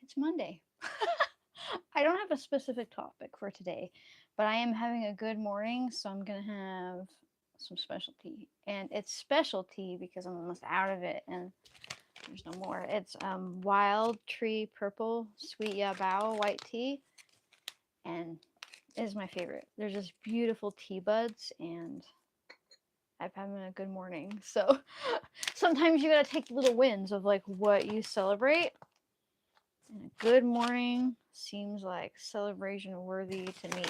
It's Monday. I don't have a specific topic for today, but I am having a good morning, so I'm gonna have some specialty. And it's specialty because I'm almost out of it and there's no more. It's Wild Tree Purple Sweet Yabao white tea, and it is my favorite. They're just beautiful tea buds, and I've having a good morning. So sometimes you gotta take little wins of like what you celebrate. And a good morning seems like celebration worthy to me.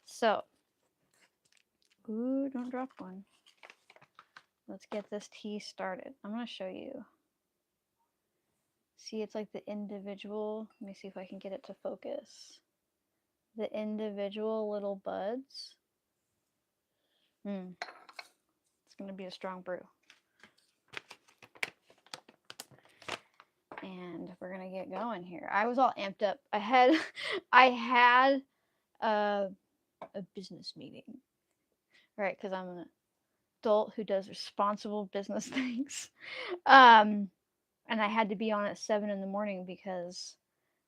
So, ooh, don't drop one. Let's get this tea started. I'm going to show you. See, it's like the individual. Let me see if I can get it to focus. The individual little buds. It's going to be a strong brew. And we're going to get going here. I was all amped up. I had a business meeting. Right, because I'm an adult who does responsible business things. And I had to be on at 7 in the morning because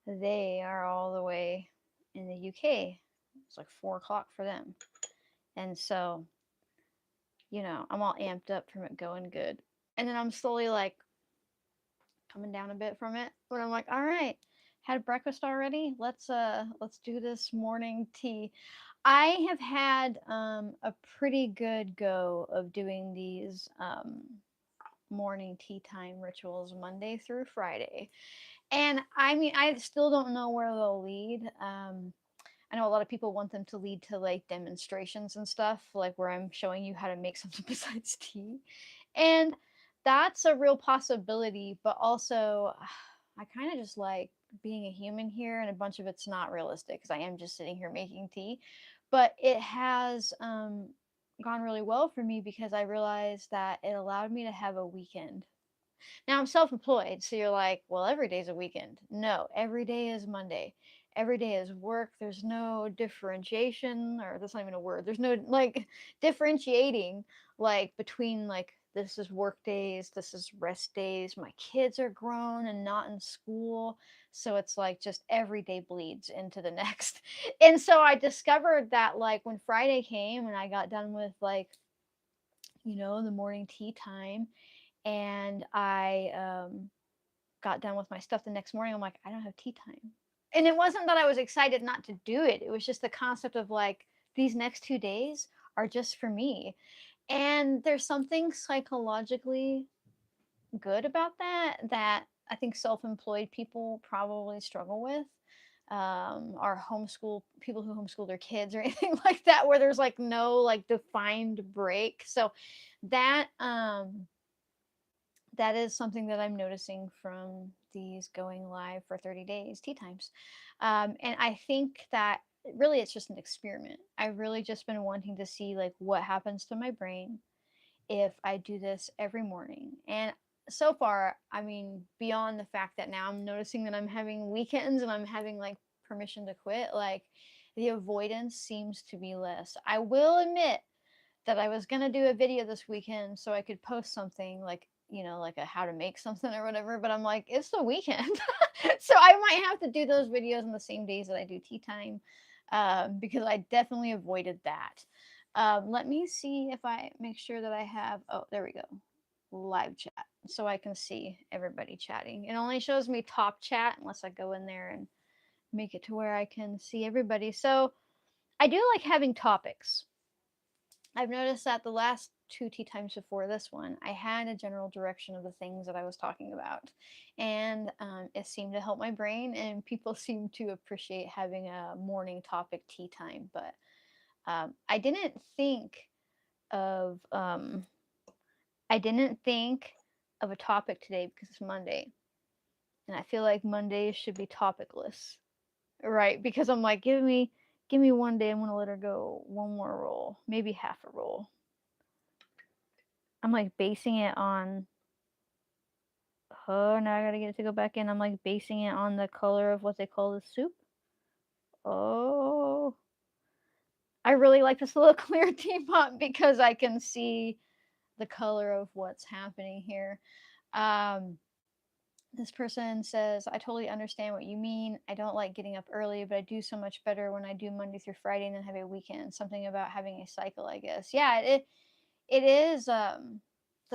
they are all the way in the UK. It's like 4 o'clock for them. And so, I'm all amped up from it going good. And then I'm slowly like coming down a bit from it. But I'm like, all right, had breakfast already. Let's do this morning tea. I have had a pretty good go of doing these morning tea time rituals Monday through Friday. And I mean, I still don't know where they'll lead. I know a lot of people want them to lead to like demonstrations and stuff, like where I'm showing you how to make something besides tea. And that's a real possibility, but also I kind of just like being a human here, and a bunch of it's not realistic because I am just sitting here making tea. But it has gone really well for me because I realized that it allowed me to have a weekend. Now I'm self-employed, so you're like, well, every day's a weekend. No, every day is Monday. Every day is work. There's no differentiation, or that's not even a word. There's no like differentiating like between like this is work days, this is rest days. My kids are grown and not in school, so it's like just every day bleeds into the next. And so I discovered that like when Friday came and I got done with like the morning tea time, and I got done with my stuff the next morning, I'm like, I don't have tea time. And it wasn't that I was excited not to do it. It was just the concept of like, these next 2 days are just for me. And there's something psychologically good about that I think self-employed people probably struggle with. Or homeschool people who homeschool their kids or anything like that, where there's like no like defined break. So that that is something that I'm noticing from these going live for 30 days tea times. And I think that really it's just an experiment. I've really just been wanting to see like what happens to my brain if I do this every morning. And so far, I mean, beyond the fact that now I'm noticing that I'm having weekends and I'm having like permission to quit, like the avoidance seems to be less. I will admit that I was gonna do a video this weekend so I could post something like like a how to make something or whatever. But I'm like, it's the weekend, so I might have to do those videos on the same days that I do tea time, because I definitely avoided that. Let me see if I make sure that I have. Oh, there we go. Live chat, so I can see everybody chatting. It only shows me top chat unless I go in there and make it to where I can see everybody. So I do like having topics. I've noticed that the last 2 tea times before this one, I had a general direction of the things that I was talking about. And it seemed to help my brain, and people seem to appreciate having a morning topic tea time. But I didn't think of a topic today because it's Monday. And I feel like Mondays should be topicless. Right? Because I'm like, give me one day, I'm gonna let her go one more roll, maybe half a roll. I'm like basing it on. Oh, now I gotta get it to go back in. I'm like basing it on the color of what they call the soup. Oh, I really like this little clear teapot because I can see the color of what's happening here. Um, This person says, I totally understand what you mean. I don't like getting up early, but I do so much better when I do Monday through Friday and then have a weekend. Something about having a cycle, I guess. Yeah, it is the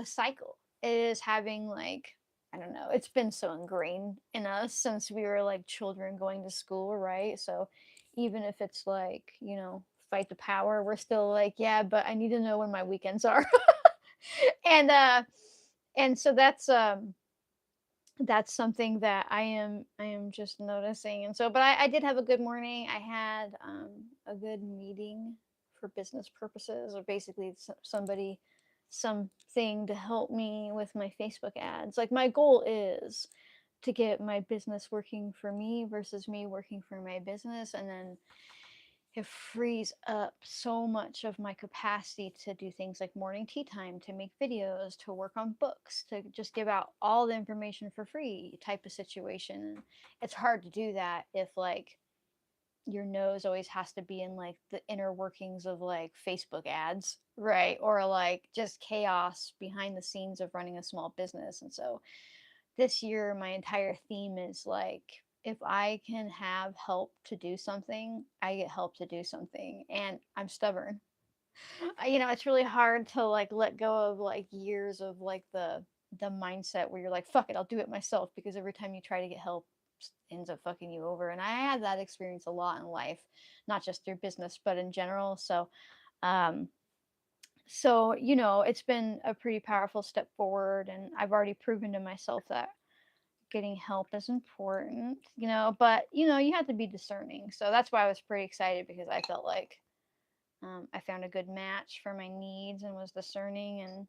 cycle. It is having like, I don't know, it's been so ingrained in us since we were like children going to school, right? So even if it's like, fight the power, we're still like, yeah, but I need to know when my weekends are. and so that's something that I am just noticing. And so, but I did have a good morning. I had a good meeting for business purposes, or basically something to help me with my Facebook ads. Like my goal is to get my business working for me versus me working for my business, and then it frees up so much of my capacity to do things like morning tea time, to make videos, to work on books, to just give out all the information for free type of situation. It's hard to do that if like your nose always has to be in like the inner workings of like Facebook ads, right? Or like just chaos behind the scenes of running a small business. And so this year my entire theme is like, if I can have help to do something, I get help to do something, and I'm stubborn. It's really hard to like let go of like years of like the mindset where you're like, fuck it, I'll do it myself, because every time you try to get help, ends up fucking you over. And I had that experience a lot in life, not just through business but in general. Um it's been a pretty powerful step forward, and I've already proven to myself that getting help is important, but you have to be discerning. So that's why I was pretty excited, because I felt like I found a good match for my needs and was discerning, and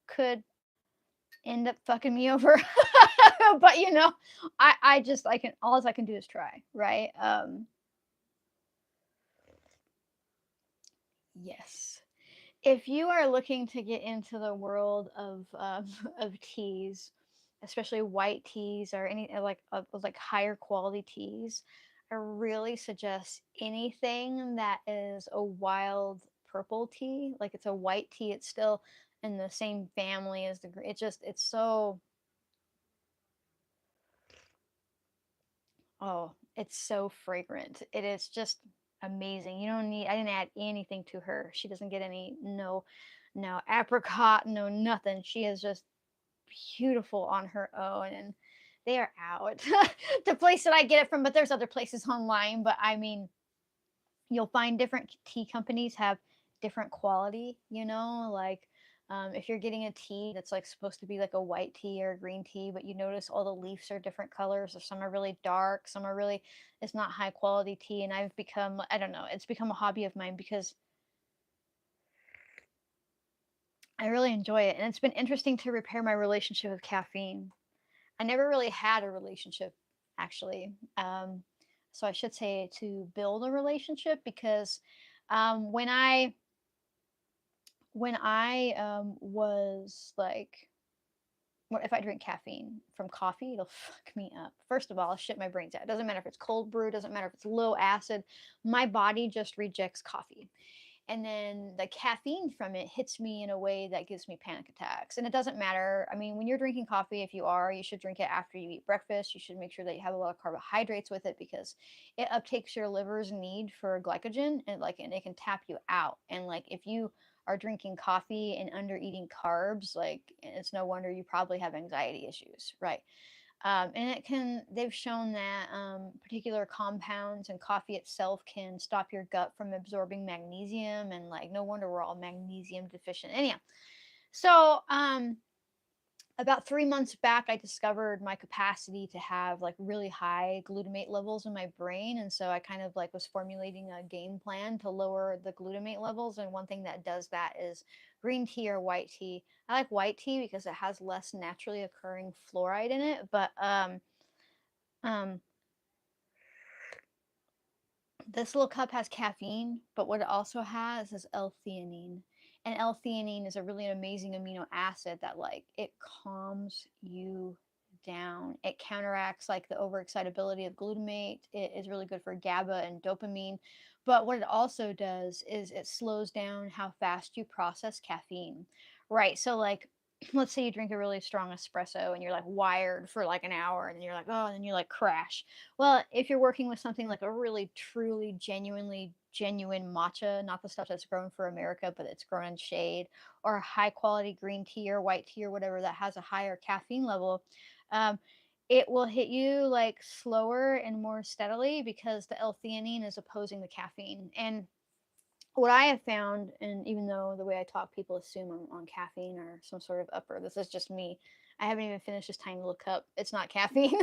could end up fucking me over. But I can, all I can do is try, right? Yes. If you are looking to get into the world of of teas, especially white teas or any like higher quality teas, I really suggest anything that is a wild purple tea. Like it's a white tea, it's still in the same family as the green. It's so, oh, it's so fragrant. It is just amazing. You don't need, I didn't add anything to her. She doesn't get any, no apricot, no nothing. She is just beautiful on her own, and they are out. The place that I get it from, but there's other places online. But I mean, you'll find different tea companies have different quality, like if you're getting a tea that's like supposed to be like a white tea or a green tea, but you notice all the leaves are different colors, or some are really dark, some are really, it's not high quality tea. And I've become, I don't know, it's become a hobby of mine because I really enjoy it. And it's been interesting to repair my relationship with caffeine. I never really had a relationship, actually. So I should say to build a relationship, because when I was like, what if I drink caffeine from coffee, it'll fuck me up. First of all, I'll shit my brains out. It doesn't matter if it's cold brew, doesn't matter if it's low acid. My body just rejects coffee. And then the caffeine from it hits me in a way that gives me panic attacks. And it doesn't matter. I mean, when you're drinking coffee, if you are, you should drink it after you eat breakfast. You should make sure that you have a lot of carbohydrates with it, because it uptakes your liver's need for glycogen, and it can tap you out. And like if you are drinking coffee and under eating carbs, like it's no wonder you probably have anxiety issues, right? And they've shown that particular compounds in coffee itself can stop your gut from absorbing magnesium, and like no wonder we're all magnesium deficient. Anyhow, so about 3 months back, I discovered my capacity to have like really high glutamate levels in my brain. And so I kind of like was formulating a game plan to lower the glutamate levels. And one thing that does that is green tea or white tea. I like white tea because it has less naturally occurring fluoride in it. But um, this little cup has caffeine, but what it also has is L-theanine. And L-theanine is a really amazing amino acid that like it calms you down. It counteracts like the overexcitability of glutamate. It is really good for GABA and dopamine. But what it also does is it slows down how fast you process caffeine. Right. So like let's say you drink a really strong espresso and you're like wired for like an hour and then you're like, oh, and then you like crash. Well, if you're working with something like a really truly genuinely genuine matcha, not the stuff that's grown for America but it's grown in shade, or high quality green tea or white tea or whatever that has a higher caffeine level, um, it will hit you like slower and more steadily because the L-theanine is opposing the caffeine. And what I have found, and even though the way I talk, people assume I'm on caffeine or some sort of upper, this is just me. I haven't even finished this tiny little cup. It's not caffeine.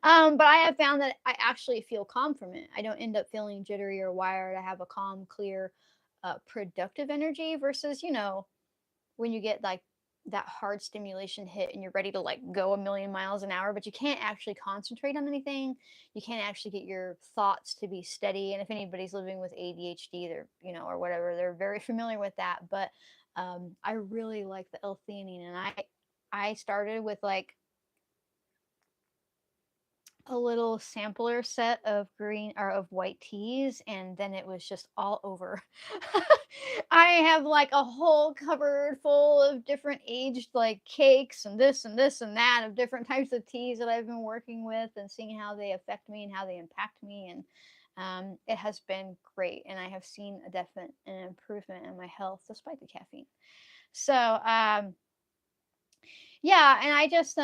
But I have found that I actually feel calm from it. I don't end up feeling jittery or wired. I have a calm, clear, productive energy versus, when you get like that hard stimulation hit and you're ready to like go a million miles an hour, but you can't actually concentrate on anything. You can't actually get your thoughts to be steady. And if anybody's living with ADHD, they're, or whatever, they're very familiar with that. But I really like the L-theanine, and I started with like a little sampler set of green or of white teas, and then it was just all over. I have like a whole cupboard full of different aged like cakes and this and that of different types of teas that I've been working with and seeing how they affect me and how they impact me. And it has been great, and I have seen a definite improvement in my health despite the caffeine. So yeah, and I just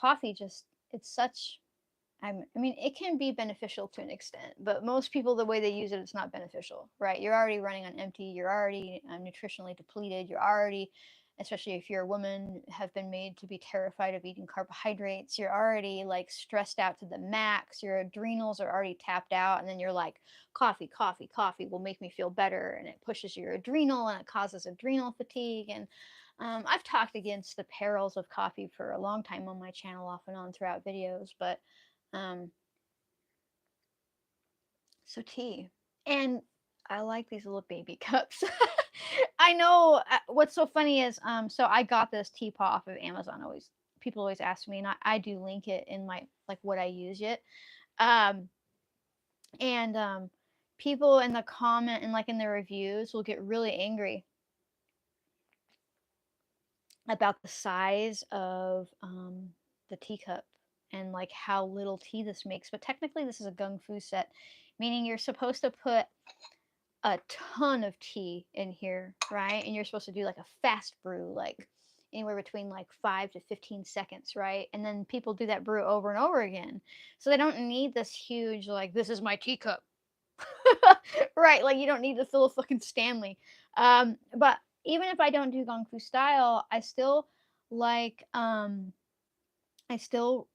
coffee just, it's such, I mean, it can be beneficial to an extent, but most people, the way they use it, it's not beneficial, right? You're already running on empty. You're already nutritionally depleted. You're already, especially if you're a woman, have been made to be terrified of eating carbohydrates. You're already like stressed out to the max. Your adrenals are already tapped out. And then you're like, coffee, coffee, coffee will make me feel better. And it pushes your adrenal and it causes adrenal fatigue. And I've talked against the perils of coffee for a long time on my channel, off and on throughout videos, but um, so tea. And I like these little baby cups. I know what's so funny is so I got this teapot off of Amazon. Always people always ask me, and I do link it in my like what I use it. Um and people in the comment and like in the reviews will get really angry about the size of the teacup and like how little tea this makes. But technically this is a gung fu set, meaning you're supposed to put a ton of tea in here, right? And you're supposed to do like a fast brew, like anywhere between like 5 to 15 seconds, right? And then people do that brew over and over again. So they don't need this huge, like, this is my teacup. Right? Like, you don't need to fill a fucking Stanley. But even if I don't do Gong Fu style, like, I still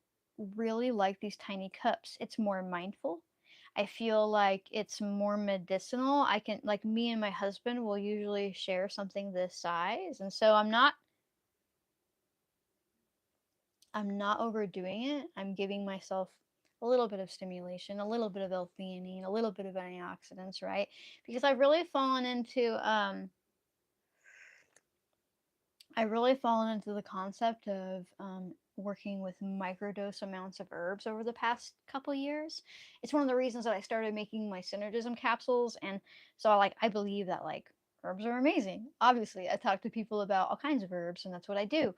really like these tiny cups. It's more mindful. I feel like it's more medicinal. I can, like, me and my husband will usually share something this size, and so I'm not overdoing it. I'm giving myself a little bit of stimulation, a little bit of L-theanine, a little bit of antioxidants, right? Because I've really fallen into the concept of working with microdose amounts of herbs over the past couple years. It's one of the reasons that I started making my Synergism capsules, and so I believe that like herbs are amazing. Obviously, I talk to people about all kinds of herbs, and that's what I do.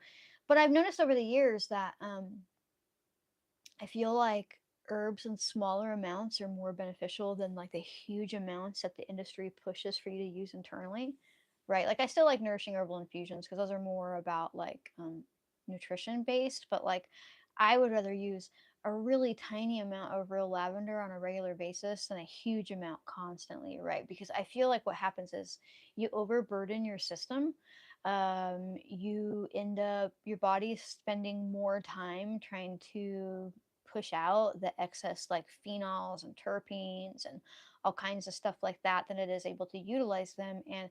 But I've noticed over the years that I feel like herbs in smaller amounts are more beneficial than like the huge amounts that the industry pushes for you to use internally, right? Like I still like nourishing herbal infusions because those are more about like nutrition based, but like I would rather use a really tiny amount of real lavender on a regular basis than a huge amount constantly, right? Because I feel like what happens is you overburden your system. You end up, your body's spending more time trying to push out the excess like phenols and terpenes and all kinds of stuff like that than it is able to utilize them. And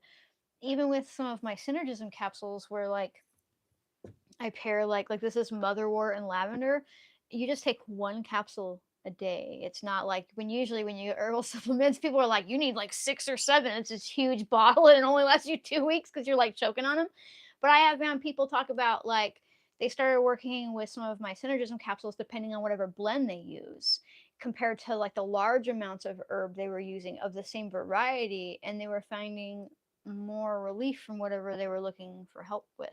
even with some of my Synergism capsules where like I pair like this is motherwort and lavender, you just take one capsule a day. It's not like when you get herbal supplements, people are like, you need like 6 or 7. It's this huge bottle and it only lasts you 2 weeks because you're like choking on them. But I have found people talk about like they started working with some of my Synergism capsules depending on whatever blend they use compared to like the large amounts of herb they were using of the same variety, and they were finding more relief from whatever they were looking for help with.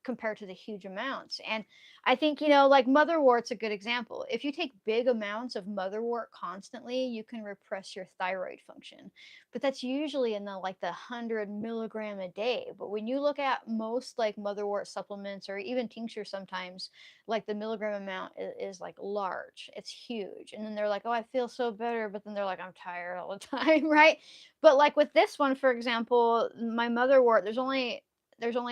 compared to the huge amounts. And I think, you know, like motherwort's a good example. If you take big amounts of motherwort constantly, you can repress your thyroid function. But that's usually in the like the 100 milligram a day. But when you look at most like motherwort supplements or even tincture sometimes, like the milligram amount is like large. It's huge. And then they're like, oh, I feel so better. But then they're like, I'm tired all the time, right? But like with this one, for example, my motherwort, there's only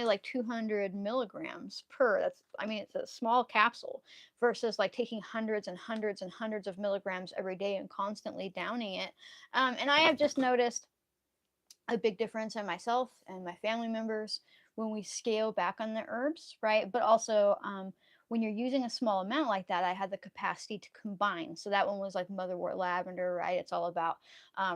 like 200 milligrams per. That's, I mean, it's a small capsule versus like taking hundreds and hundreds and hundreds of milligrams every day and constantly downing it. And I have just noticed a big difference in myself and my family members when we scale back on the herbs, right? But also, when you're using a small amount like that, I had the capacity to combine. So that one was like motherwort lavender, right? It's all about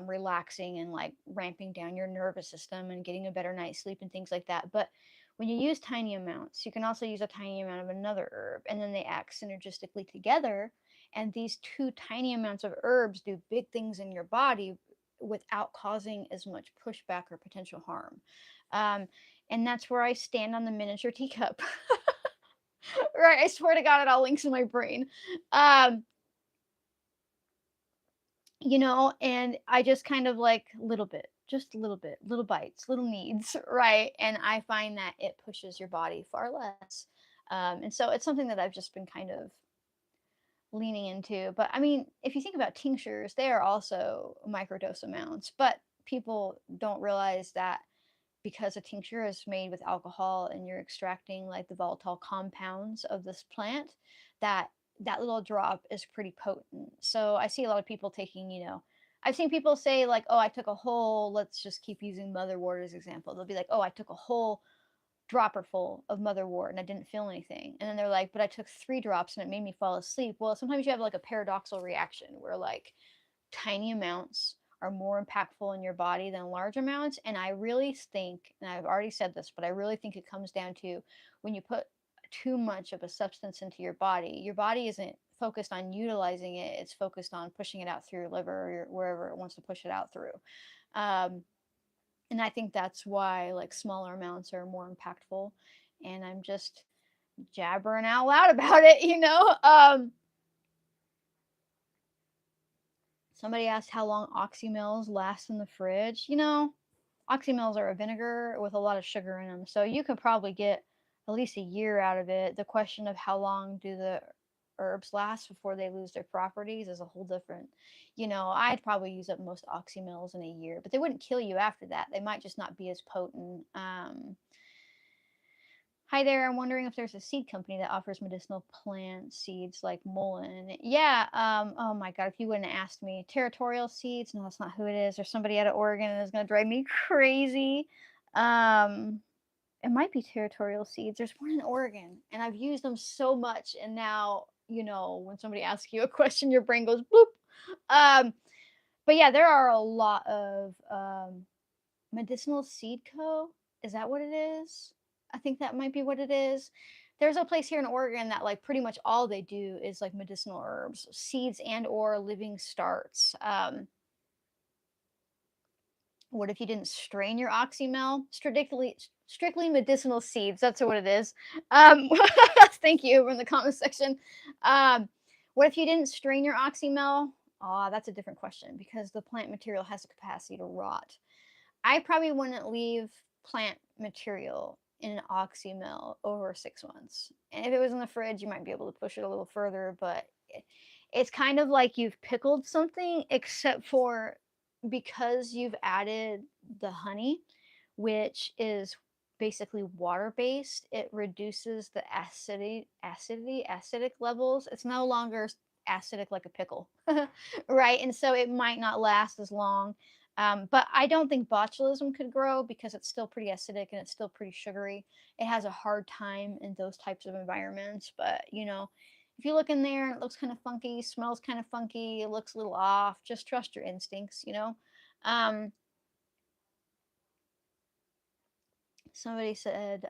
relaxing and like ramping down your nervous system and getting a better night's sleep and things like that. But when you use tiny amounts, you can also use a tiny amount of another herb, and then they act synergistically together. And these two tiny amounts of herbs do big things in your body without causing as much pushback or potential harm. Um, and that's where I stand on the miniature teacup. Right, I swear to God, it all links in my brain. Um, you know, and I just kind of like little bit, just a little bit, little bites, little needs, right? And I find that it pushes your body far less. And so it's something that I've just been kind of leaning into. But I mean, if you think about tinctures, they are also microdose amounts, but people don't realize that because a tincture is made with alcohol and you're extracting like the volatile compounds of this plant, that that little drop is pretty potent. So I see a lot of people taking, you know, I've seen people say like, oh, I took a whole, let's just keep using motherwort as example. They'll be like, oh, I took a whole dropper full of motherwort and I didn't feel anything. And then they're like, but I took 3 drops and it made me fall asleep. Well, sometimes you have like a paradoxical reaction where like tiny amounts are more impactful in your body than large amounts. And I really think, and I've already said this, but I really think it comes down to when you put too much of a substance into your body isn't focused on utilizing it, it's focused on pushing it out through your liver or wherever it wants to push it out through. Um, and I think that's why like smaller amounts are more impactful. And I'm just jabbering out loud about it, you know? Somebody asked how long oxymels last in the fridge. You know, oxymels are a vinegar with a lot of sugar in them, so you could probably get at least a year out of it. The question of how long do the herbs last before they lose their properties is a whole different. You know, I'd probably use up most oxymels in a year, but they wouldn't kill you after that. They might just not be as potent. Hi there. I'm wondering if there's a seed company that offers medicinal plant seeds like mullein. Yeah. Oh my God. If you wouldn't have asked me, Territorial Seeds. No, that's not who it is. There's somebody out of Oregon and it's gonna drive me crazy. Um, it might be Territorial Seeds. There's one in Oregon, and I've used them so much. And now, you know, when somebody asks you a question, your brain goes bloop. Um, but yeah, there are a lot of Medicinal Seed Co. Is that what it is? I think that might be what it is. There's a place here in Oregon that like pretty much all they do is like medicinal herbs, seeds and or living starts. What if you didn't strain your oxymel? Strictly medicinal seeds. That's what it is. Thank you in the comment section. Um, what if you didn't strain your oxymel? Oh, that's a different question because the plant material has the capacity to rot. I probably wouldn't leave plant material in an oxymel over 6 months. And if it was in the fridge, you might be able to push it a little further, but it's kind of like you've pickled something, except for because you've added the honey, which is basically water based, it reduces the acidic levels. It's no longer acidic like a pickle, right? And so it might not last as long. But I don't think botulism could grow because it's still pretty acidic and it's still pretty sugary. It has a hard time in those types of environments. But, you know, if you look in there and it looks kind of funky, smells kind of funky, it looks a little off, just trust your instincts, you know? Um, Somebody said,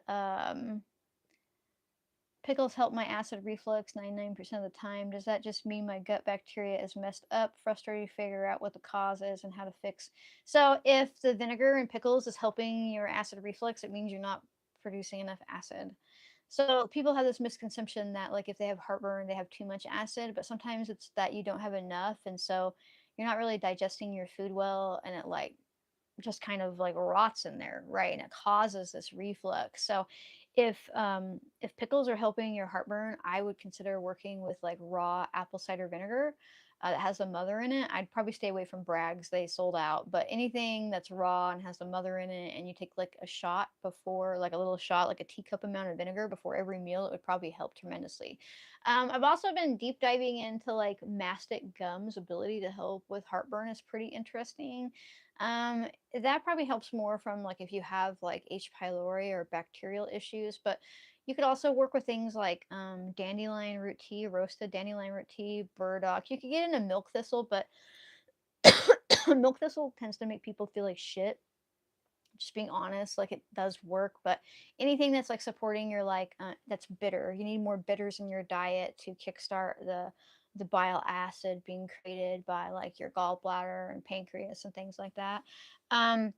pickles help my acid reflux 99% of the time. Does that just mean my gut bacteria is messed up? Frustrated to figure out what the cause is and how to fix. So if the vinegar in pickles is helping your acid reflux, it means you're not producing enough acid. So people have this misconception that like if they have heartburn, they have too much acid, but sometimes it's that you don't have enough, and so you're not really digesting your food well, and it like just kind of like rots in there, right? And it causes this reflux. So if pickles are helping your heartburn, I would consider working with like raw apple cider vinegar that has a mother in it. I'd probably stay away from Bragg's; they sold out. But anything that's raw and has a mother in it, and you take like a shot before, like a little shot, like a teacup amount of vinegar before every meal, it would probably help tremendously. I've also been deep diving into like mastic gum's ability to help with heartburn is pretty interesting. Um, that probably helps more from like if you have like H. pylori or bacterial issues, but you could also work with things like dandelion root tea, roasted dandelion root tea, burdock. You could get into milk thistle, but milk thistle tends to make people feel like shit. Just being honest, like it does work, but anything that's like supporting your like that's bitter, you need more bitters in your diet to kickstart the bile acid being created by like your gallbladder and pancreas and things like that. Um,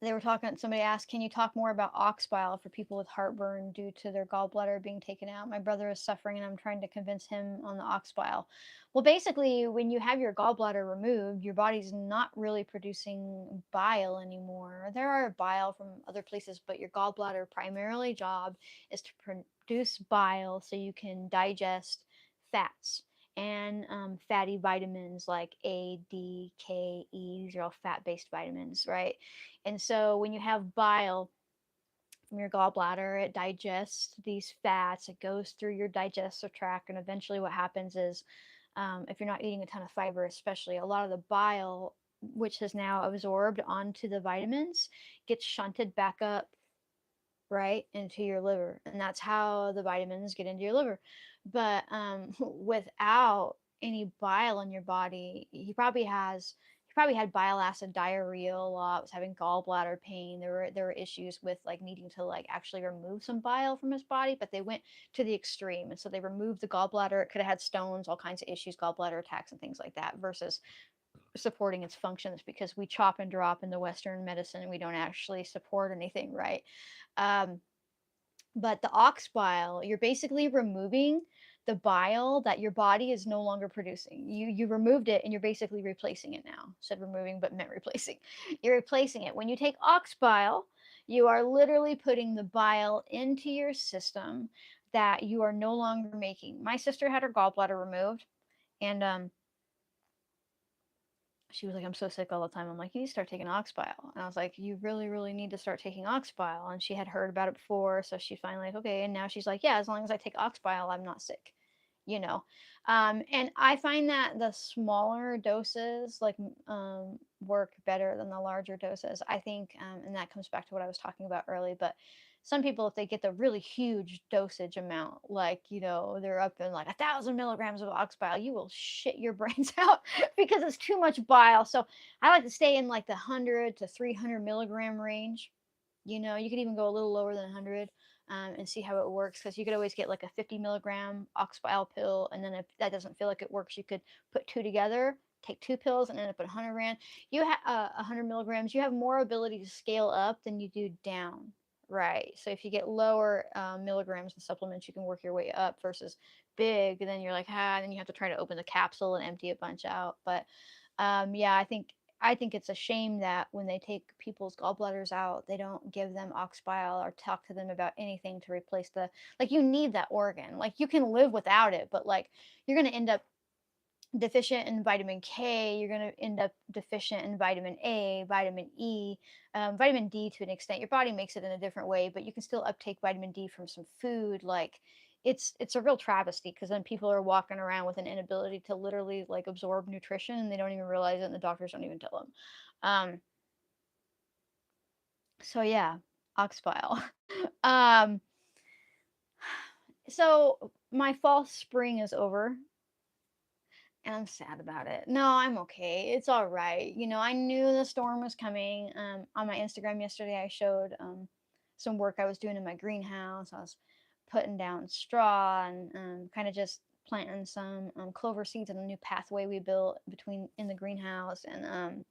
they were talking, somebody asked, can you talk more about OxBile for people with heartburn due to their gallbladder being taken out? My brother is suffering and I'm trying to convince him on the OxBile. Well, basically, when you have your gallbladder removed, your body's not really producing bile anymore. There are bile from other places, but your gallbladder primarily job is to produce bile so you can digest fats and fatty vitamins like A, D, K, E. These are all fat based vitamins, right? And so when you have bile from your gallbladder, it digests these fats, it goes through your digestive tract, and eventually what happens is if you're not eating a ton of fiber, especially, a lot of the bile, which has now absorbed onto the vitamins, gets shunted back up right into your liver, and that's how the vitamins get into your liver. But without any bile in your body, he probably had bile acid diarrhea a lot, was having gallbladder pain. There were issues with like needing to like actually remove some bile from his body, but they went to the extreme, and so they removed the gallbladder. It could have had stones, all kinds of issues, gallbladder attacks and things like that, versus supporting its functions, because we chop and drop in the Western medicine and we don't actually support anything, right? um, but the ox bile, you're basically removing the bile that your body is no longer producing. You removed it and you're basically replacing it now. Said removing, but meant replacing. You're replacing it. When you take ox bile, you are literally putting the bile into your system that you are no longer making. My sister had her gallbladder removed, and she was like, I'm so sick all the time. I'm like, you need to start taking OxBile. And I was like, you really, really need to start taking OxBile. And she had heard about it before. So she's finally like, okay. And now she's like, yeah, as long as I take OxBile, I'm not sick, you know? And I find that the smaller doses like work better than the larger doses. I think, and that comes back to what I was talking about early, but some people, if they get the really huge dosage amount, like, you know, they're up in like 1,000 milligrams of oxbile, you will shit your brains out because it's too much bile. So I like to stay in like the 100 to 300 milligram range. You know, you could even go a little lower than 100 and see how it works, because you could always get like a 50 milligram oxbile pill. And then if that doesn't feel like it works, you could put two together, take two pills, and end up at 100 rand. You have 100 milligrams, you have more ability to scale up than you do down. Right. So if you get lower milligrams in supplements, you can work your way up versus big. And then you're like, then you have to try to open the capsule and empty a bunch out. But yeah, I think it's a shame that when they take people's gallbladders out, they don't give them oxbile or talk to them about anything to replace the, like, you need that organ. Like, you can live without it, but like you're going to end up deficient in vitamin K, you're going to end up deficient in vitamin A, vitamin E, vitamin D to an extent. Your body makes it in a different way, but you can still uptake vitamin D from some food. Like, it's a real travesty, because then people are walking around with an inability to literally like absorb nutrition, and they don't even realize it, and the doctors don't even tell them. So yeah, oxbile. um, so my fall spring is over, and I'm sad about it. No, I'm okay. It's all right. You know, I knew the storm was coming. On my Instagram yesterday, I showed some work I was doing in my greenhouse. I was putting down straw and kind of just planting some clover seeds in a new pathway we built between in the greenhouse, and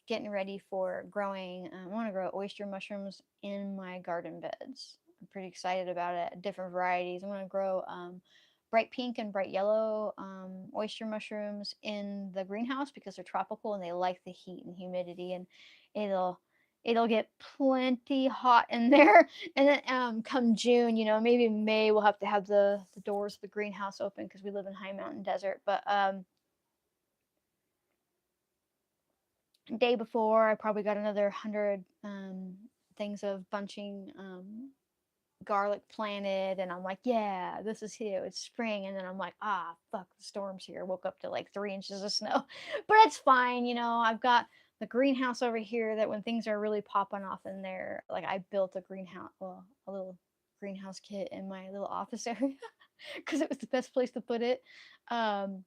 getting ready for growing. I want to grow oyster mushrooms in my garden beds. I'm pretty excited about it. Different varieties. I'm going to grow bright pink and bright yellow oyster mushrooms in the greenhouse because they're tropical and they like the heat and humidity, and it'll get plenty hot in there. And then come June, maybe May, we'll have to have the doors of the greenhouse open because we live in high mountain desert. But day before, I probably got another 100 things of bunching garlic planted, and I'm like, yeah, this is here, it's spring. And then I'm like, fuck, the storm's here. Woke up to like 3 inches of snow. But it's fine. I've got the greenhouse over here that when things are really popping off in there, like I built a greenhouse, well, a little greenhouse kit in my little office area because it was the best place to put it. I've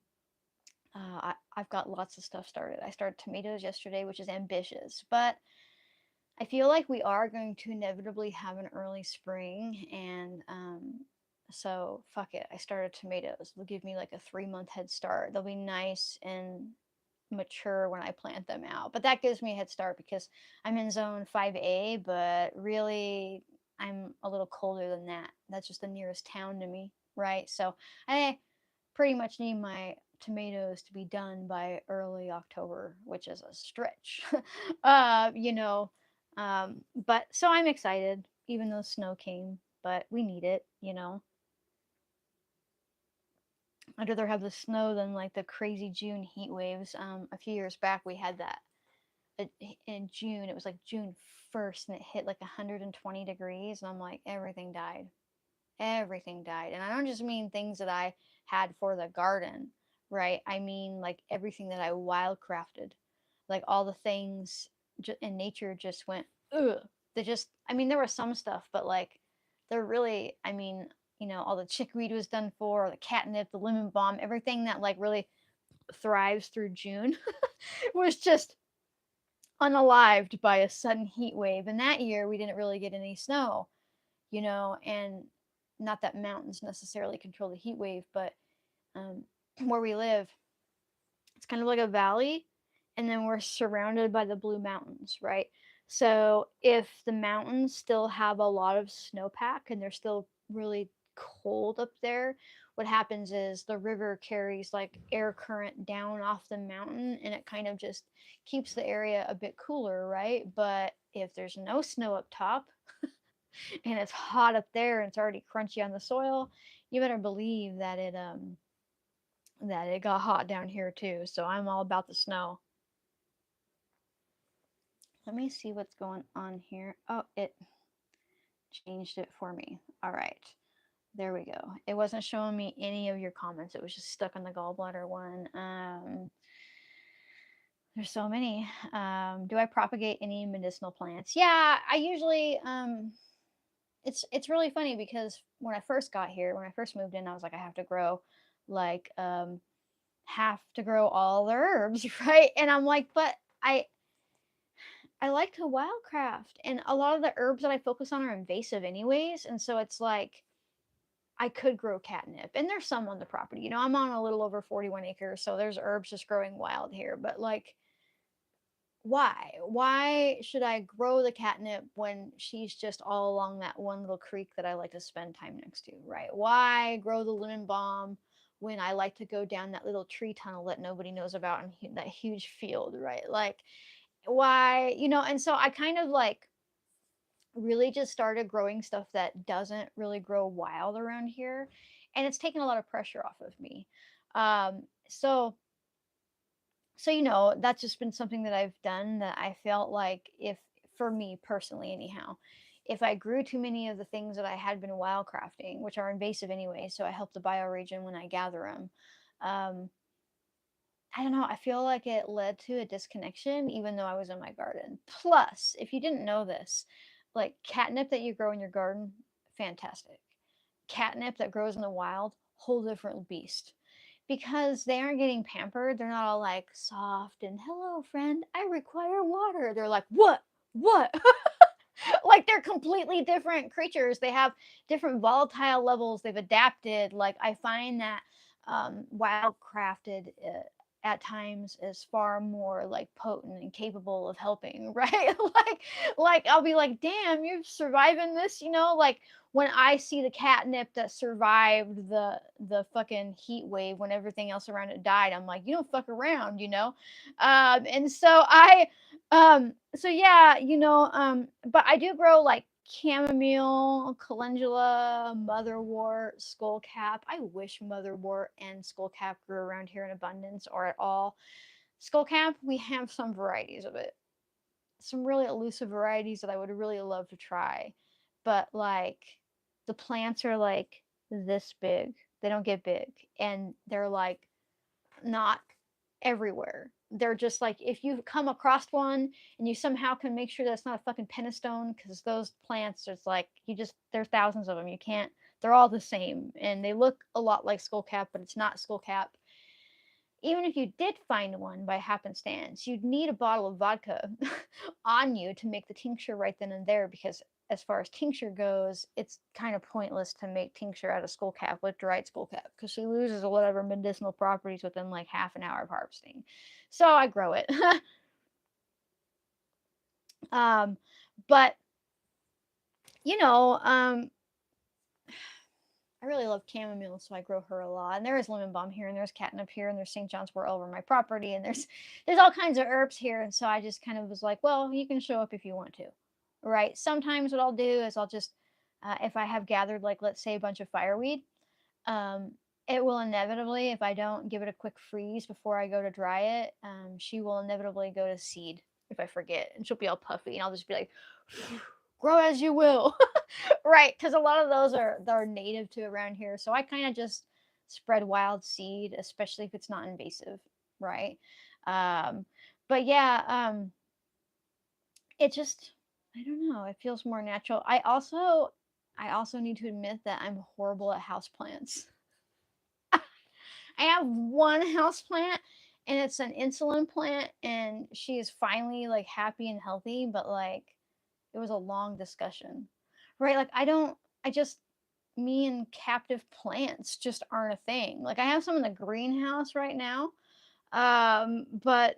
got lots of stuff started. I started tomatoes yesterday, which is ambitious, but I feel like we are going to inevitably have an early spring, and so fuck it. I started tomatoes. They'll give me like a 3-month head start. They'll be nice and mature when I plant them out. But that gives me a head start because I'm in zone 5A, but really I'm a little colder than that. That's just the nearest town to me, right? So I pretty much need my tomatoes to be done by early October, which is a stretch. You know, but so I'm excited, even though snow came, but we need it. I'd rather have the snow than like the crazy June heat waves. A few years back, we had that in June. It was like June 1st, and it hit like 120 degrees, and I'm like, everything died. Everything died. And I don't just mean things that I had for the garden, right? I mean like everything that I wildcrafted, like all the things in nature just went, ugh. There was some stuff, but like, they're really, all the chickweed was done for, the catnip, the lemon balm, everything that like really thrives through June was just unalived by a sudden heat wave. And that year we didn't really get any snow, and not that mountains necessarily control the heat wave, but where we live, it's kind of like a valley, and then we're surrounded by the Blue Mountains, right? So if the mountains still have a lot of snowpack and they're still really cold up there, what happens is the river carries like air current down off the mountain, and it kind of just keeps the area a bit cooler, right? But if there's no snow up top and it's hot up there and it's already crunchy on the soil, you better believe that it got hot down here too. So I'm all about the snow. Let me see what's going on here. Oh, it changed it for me. All right. There we go. It wasn't showing me any of your comments. It was just stuck on the gallbladder one. There's so many. Do I propagate any medicinal plants? Yeah, I usually it's really funny because when I first got here, when I first moved in, I was like, I have to grow like have to grow all the herbs, right? And I'm like, but I like to wildcraft, and a lot of the herbs that I focus on are invasive anyways, and so it's like I could grow catnip, and there's some on the property. I'm on a little over 41 acres, so there's herbs just growing wild here, but like, why? Why should I grow the catnip when she's just all along that one little creek that I like to spend time next to, right? Why grow the lemon balm when I like to go down that little tree tunnel that nobody knows about in that huge field, right? Like, why, and so I kind of like really just started growing stuff that doesn't really grow wild around here, and it's taken a lot of pressure off of me. So that's just been something that I've done, that I felt like, if for me personally anyhow, if I grew too many of the things that I had been wildcrafting, which are invasive anyway, so I help the bioregion when I gather them, I don't know, I feel like it led to a disconnection even though I was in my garden. Plus, if you didn't know this, like catnip that you grow in your garden, fantastic. Catnip that grows in the wild, whole different beast. Because they aren't getting pampered, they're not all like soft and hello friend, I require water. They're like, what? What? Like, they're completely different creatures. They have different volatile levels. They've adapted. Like, I find that wildcrafted at times is far more like potent and capable of helping, right? Like I'll be like, damn, you're surviving this, like when I see the catnip that survived the fucking heat wave when everything else around it died, I'm like, you don't fuck around. And so yeah, but I do grow like chamomile, calendula, motherwort, skullcap. I wish motherwort and skullcap grew around here in abundance or at all. Skullcap, we have some varieties of it, some really elusive varieties that I would really love to try, but like the plants are like this big. They don't get big, and they're like not everywhere. They're just like if you come across one and you somehow can make sure that it's not a fucking pentastone, because those plants, it's like there's thousands of them. You can't. They're all the same, and they look a lot like skullcap, but it's not skullcap. Even if you did find one by happenstance, you'd need a bottle of vodka on you to make the tincture right then and there, because as far as tincture goes, it's kind of pointless to make tincture out of skullcap with dried skullcap, because she loses whatever medicinal properties within like half an hour of harvesting. So I grow it. But you know, I really love chamomile, so I grow her a lot. And there is lemon balm here, and there's catnip here, and there's St. John's wort over my property, and there's all kinds of herbs here. And so I just kind of was like, well, you can show up if you want to, right? Sometimes what I'll do is I'll just, if I have gathered like let's say a bunch of fireweed, um, it will inevitably, if I don't give it a quick freeze before I go to dry it, she will inevitably go to seed if I forget, and she'll be all puffy, and I'll just be like, grow as you will. Right, because a lot of those are native to around here, so I kind of just spread wild seed, especially if it's not invasive, right? um but yeah, it just, I don't know, it feels more natural. I also need to admit that I'm horrible at houseplants. I have one houseplant, and it's an insulin plant, and she is finally like happy and healthy, but like it was a long discussion, right? Like I just, me and captive plants just aren't a thing. Like I have some in the greenhouse right now, but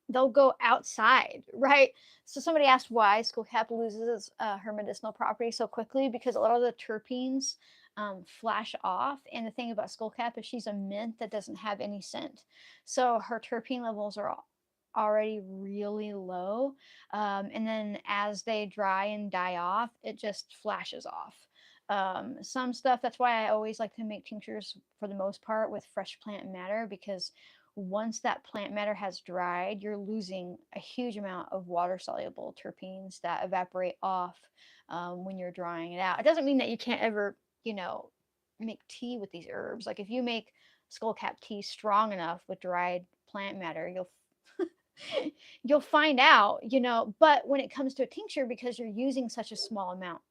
they'll go outside, right? So somebody asked why skullcap loses her medicinal property so quickly, because a lot of the terpenes flash off. And the thing about skullcap is she's a mint that doesn't have any scent, so her terpene levels are already really low. And then as they dry and die off, it just flashes off. Some stuff, that's why I always like to make tinctures for the most part with fresh plant matter, because once that plant matter has dried, you're losing a huge amount of water soluble terpenes that evaporate off when you're drying it out. It doesn't mean that you can't ever, make tea with these herbs. Like if you make skullcap tea strong enough with dried plant matter, you'll find out, but when it comes to a tincture, because you're using such a small amount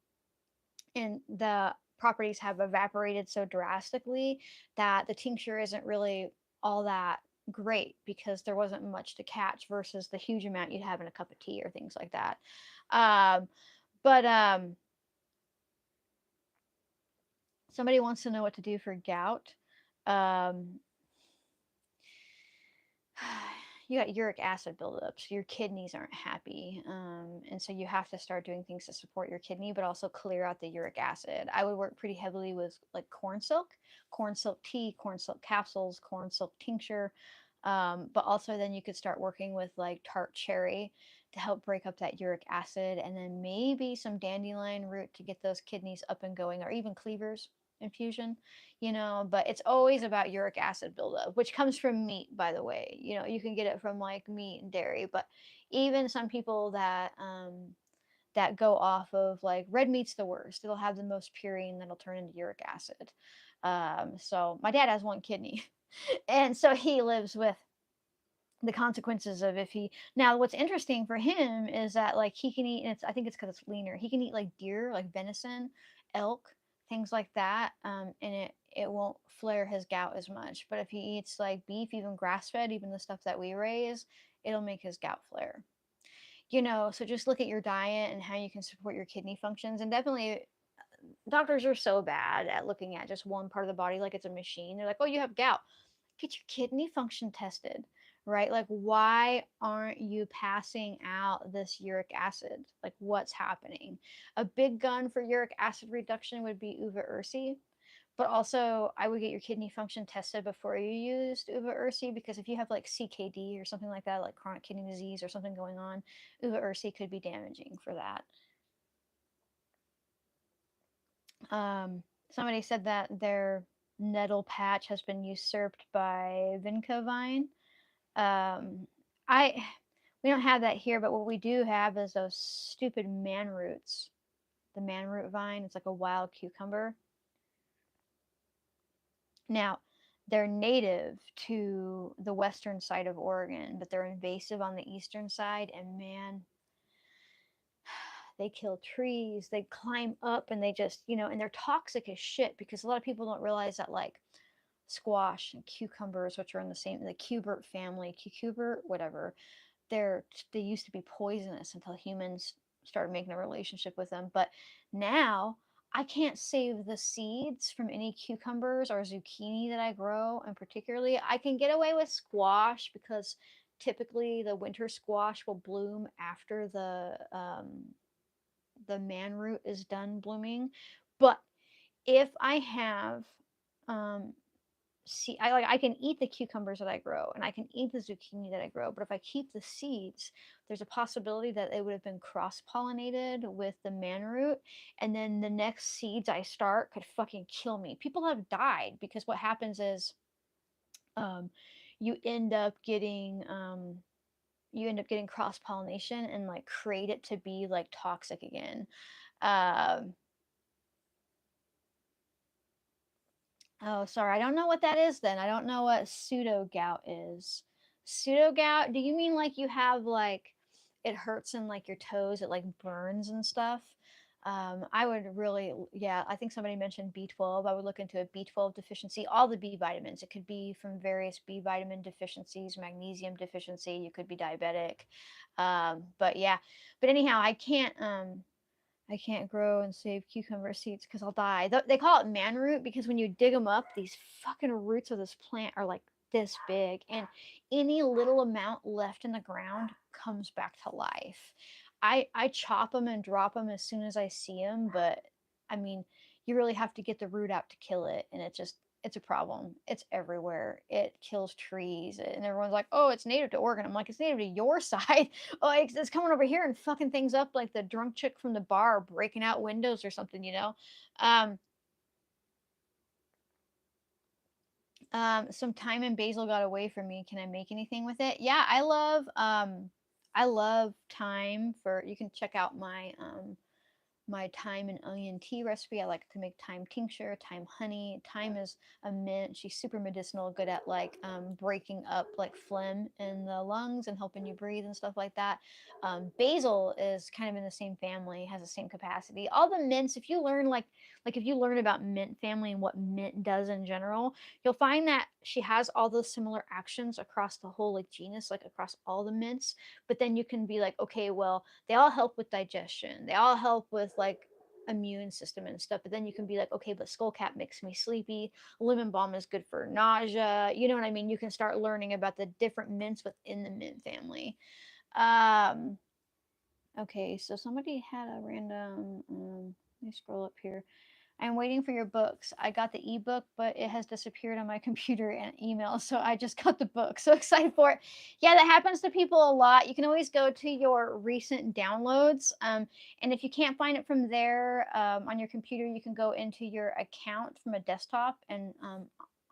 and the properties have evaporated so drastically, that the tincture isn't really all that great, because there wasn't much to catch versus the huge amount you'd have in a cup of tea or things like that. But somebody wants to know what to do for gout. um, you got uric acid buildup, so your kidneys aren't happy, and so you have to start doing things to support your kidney, but also clear out the uric acid. I would work pretty heavily with like corn silk tea, corn silk capsules, corn silk tincture, but also then you could start working with like tart cherry to help break up that uric acid, and then maybe some dandelion root to get those kidneys up and going, or even cleavers infusion. But it's always about uric acid buildup, which comes from meat, by the way. You can get it from like meat and dairy, but even some people that go off of like red meat's the worst. It'll have the most purine that'll turn into uric acid. So my dad has one kidney, and so he lives with the consequences of if he now what's interesting for him is that like he can eat, and I think it's because it's leaner, he can eat like deer, like venison, elk, things like that, and it won't flare his gout as much. But if he eats like beef, even grass fed, even the stuff that we raise, it'll make his gout flare. So just look at your diet and how you can support your kidney functions. And definitely doctors are so bad at looking at just one part of the body like it's a machine. They're like, oh, you have gout, get your kidney function tested, right? Like, why aren't you passing out this uric acid? Like, what's happening? A big gun for uric acid reduction would be uva ursi, but also I would get your kidney function tested before you used uva ursi, because if you have like CKD or something like that, like chronic kidney disease or something going on, uva ursi could be damaging for that. Somebody said that their nettle patch has been usurped by vinca vine. I We don't have that here, but what we do have is those stupid manroots. The manroot vine, it's like a wild cucumber. Now, they're native to the western side of Oregon, but they're invasive on the eastern side, and man, they kill trees, they climb up, and they just, and they're toxic as shit, because a lot of people don't realize that, like, squash and cucumbers, which are in the cubert family, cucumber, whatever, they used to be poisonous until humans started making a relationship with them. But now I can't save the seeds from any cucumbers or zucchini that I grow, and particularly I can get away with squash because typically the winter squash will bloom after the manroot is done blooming. But if I have um, see I can eat the cucumbers that I grow, and I can eat the zucchini that I grow, but if I keep the seeds, there's a possibility that they would have been cross-pollinated with the manroot, and then the next seeds I start could fucking kill me. People have died because what happens is um, you end up getting cross-pollination and like create it to be like toxic again. Um, Oh, sorry. I don't know what that is then. I don't know what pseudo gout is. Pseudo gout, do you mean like you have like it hurts in like your toes, it like burns and stuff? I would really, yeah, I think somebody mentioned B12. I would look into a B12 deficiency, all the B vitamins. It could be from various B vitamin deficiencies, magnesium deficiency, you could be diabetic. But yeah, but anyhow, I can't grow and save cucumber seeds because I'll die. They call it manroot because when you dig them up, these fucking roots of this plant are like this big, and any little amount left in the ground comes back to life. I chop them and drop them as soon as I see them, but I mean, you really have to get the root out to kill it, and it's a problem. It's everywhere. It kills trees, and everyone's like, "Oh, it's native to Oregon." I'm like, "It's native to your side." Oh, it's coming over here and fucking things up like the drunk chick from the bar breaking out windows or something. Um, some thyme and basil got away from me. Can I make anything with it? Yeah, I love thyme. For you can check out my thyme and onion tea recipe. I like to make thyme tincture, thyme honey. Thyme is a mint. She's super medicinal, good at like breaking up like phlegm in the lungs and helping you breathe and stuff like that. Basil is kind of in the same family, has the same capacity. All the mints, if you learn like if you learn about mint family and what mint does in general, you'll find that she has all those similar actions across the whole like genus, like across all the mints. But then you can be like, okay, well, they all help with digestion. They all help with like immune system and stuff. But then you can be like, okay, but skullcap makes me sleepy. Lemon balm is good for nausea. You know what I mean? You can start learning about the different mints within the mint family. Um, okay, so somebody had a random. Let me scroll up here. I'm waiting for your books. I got the ebook, but it has disappeared on my computer and email, so I just got the book. So excited for it. Yeah, that happens to people a lot. You can always go to your recent downloads, and if you can't find it from there on your computer, you can go into your account from a desktop and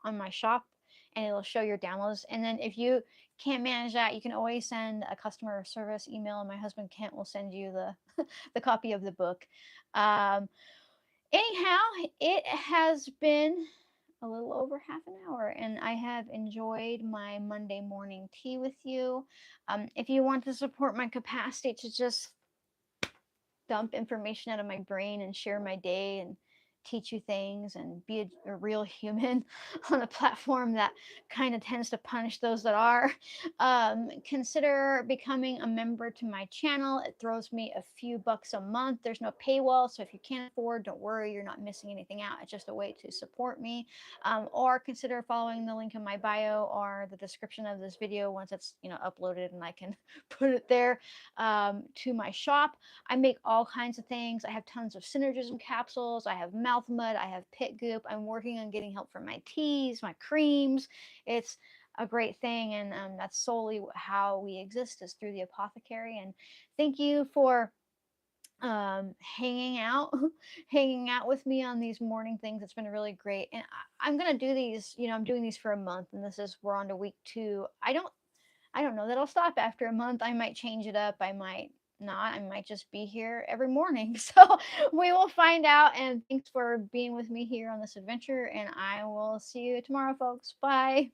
on my shop, and it'll show your downloads. And then if you can't manage that, you can always send a customer service email, and my husband Kent will send you the the copy of the book. Um, Anyhow, it has been a little over half an hour, and I have enjoyed my Monday morning tea with you. If you want to support my capacity to just dump information out of my brain and share my day and teach you things and be a real human on a platform that kind of tends to punish those that are. Consider becoming a member to my channel. It throws me a few bucks a month. There's no paywall, so if you can't afford, don't worry, you're not missing anything out. It's just a way to support me. Or consider following the link in my bio or the description of this video once it's uploaded and I can put it there, to my shop. I make all kinds of things. I have tons of Synergism capsules. I have mouth mud. I have pit goop. I'm working on getting help for my teas, my creams. It's a great thing, and that's solely how we exist, is through the apothecary. And thank you for hanging out hanging out with me on these morning things. It's been really great, and I'm gonna do these. I'm doing these for a month, and we're on to week 2. I don't know that I'll stop after a month. I might change it up. I might not. I might just be here every morning. So we will find out. And thanks for being with me here on this adventure. And I will see you tomorrow, folks. Bye.